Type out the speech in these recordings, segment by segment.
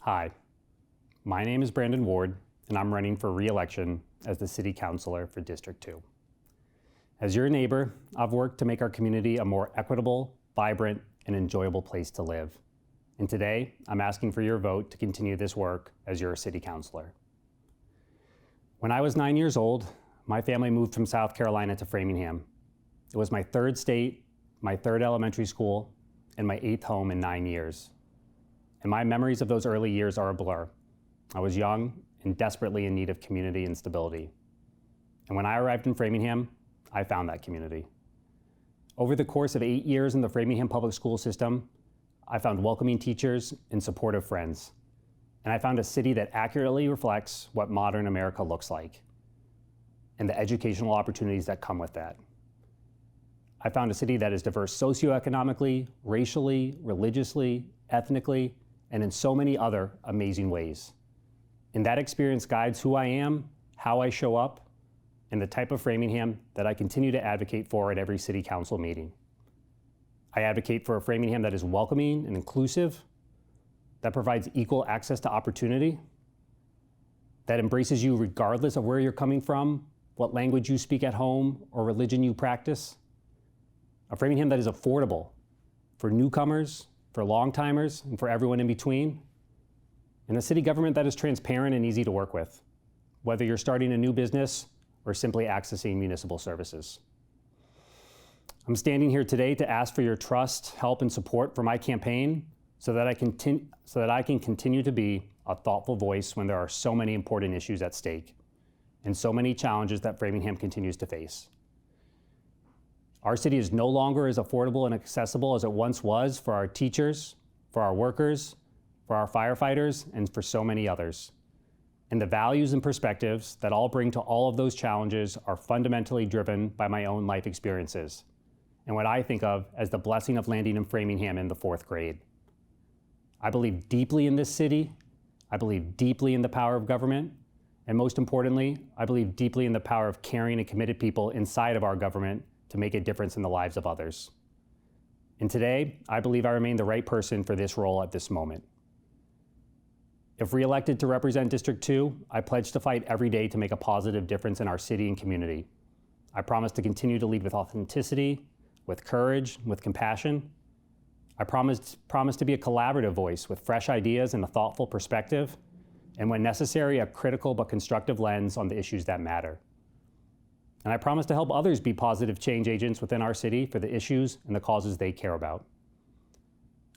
Hi, my name is Brandon Ward, and I'm running for re-election as the City Councilor for District 2. As your neighbor, I've worked to make our community a more equitable, vibrant, and enjoyable place to live. And today, I'm asking for your vote to continue this work as your City Councilor. When I was 9 years old, my family moved from South Carolina to Framingham. It was my third state, my third elementary school, and my 8th home in 9 years. And my memories of those early years are a blur. I was young and desperately in need of community and stability. And when I arrived in Framingham, I found that community. Over the course of 8 years in the Framingham public school system, I found welcoming teachers and supportive friends. And I found a city that accurately reflects what modern America looks like and the educational opportunities that come with that. I found a city that is diverse socioeconomically, racially, religiously, ethnically, and in so many other amazing ways. And that experience guides who I am, how I show up, and the type of Framingham that I continue to advocate for at every City Council meeting. I advocate for a Framingham that is welcoming and inclusive, that provides equal access to opportunity, that embraces you regardless of where you're coming from, what language you speak at home, or religion you practice. A Framingham that is affordable for newcomers, for long-timers, and for everyone in between. And a city government that is transparent and easy to work with, whether you're starting a new business or simply accessing municipal services. I'm standing here today to ask for your trust, help, and support for my campaign so that I can continue to be a thoughtful voice when there are so many important issues at stake and so many challenges that Framingham continues to face. Our city is no longer as affordable and accessible as it once was for our teachers, for our workers, for our firefighters, and for so many others. And the values and perspectives that I'll bring to all of those challenges are fundamentally driven by my own life experiences and what I think of as the blessing of landing in Framingham in the 4th grade. I believe deeply in this city. I believe deeply in the power of government. And most importantly, I believe deeply in the power of caring and committed people inside of our government to make a difference in the lives of others. And today, I believe I remain the right person for this role at this moment. If re-elected to represent District 2, I pledge to fight every day to make a positive difference in our city and community. I promise to continue to lead with authenticity, with courage, with compassion. I promise to be a collaborative voice with fresh ideas and a thoughtful perspective, and when necessary, a critical but constructive lens on the issues that matter. And I promise to help others be positive change agents within our city for the issues and the causes they care about.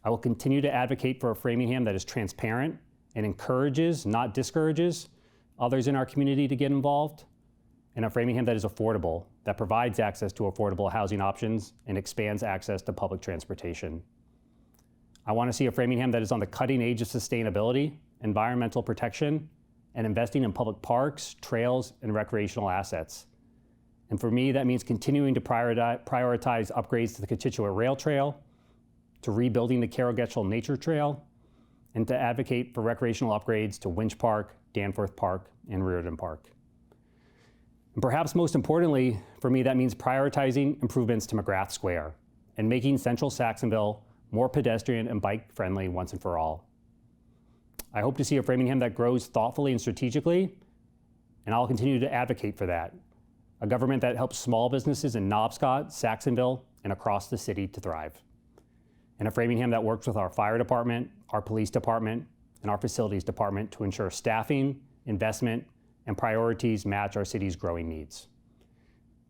I will continue to advocate for a Framingham that is transparent and encourages, not discourages, others in our community to get involved, and a Framingham that is affordable, that provides access to affordable housing options and expands access to public transportation. I want to see a Framingham that is on the cutting edge of sustainability, environmental protection, and investing in public parks, trails, and recreational assets. And for me, that means continuing to prioritize upgrades to the Cochituate Rail Trail, to rebuilding the Carroll-Getchell Nature Trail, and to advocate for recreational upgrades to Winch Park, Danforth Park, and Reardon Park. And perhaps most importantly, for me, that means prioritizing improvements to McGrath Square and making Central Saxonville more pedestrian and bike-friendly once and for all. I hope to see a Framingham that grows thoughtfully and strategically, and I'll continue to advocate for that. A government that helps small businesses in Knobscott, Saxonville, and across the city to thrive. And a Framingham that works with our fire department, our police department, and our facilities department to ensure staffing, investment, and priorities match our city's growing needs.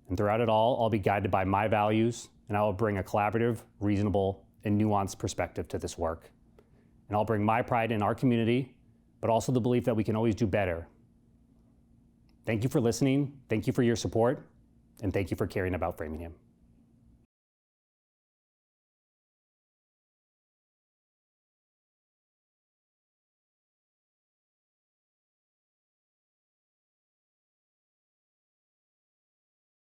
And throughout it all, I'll be guided by my values, and I will bring a collaborative, reasonable, and nuanced perspective to this work. And I'll bring my pride in our community, but also the belief that we can always do better. Thank you for listening, thank you for your support, and thank you for caring about Framingham.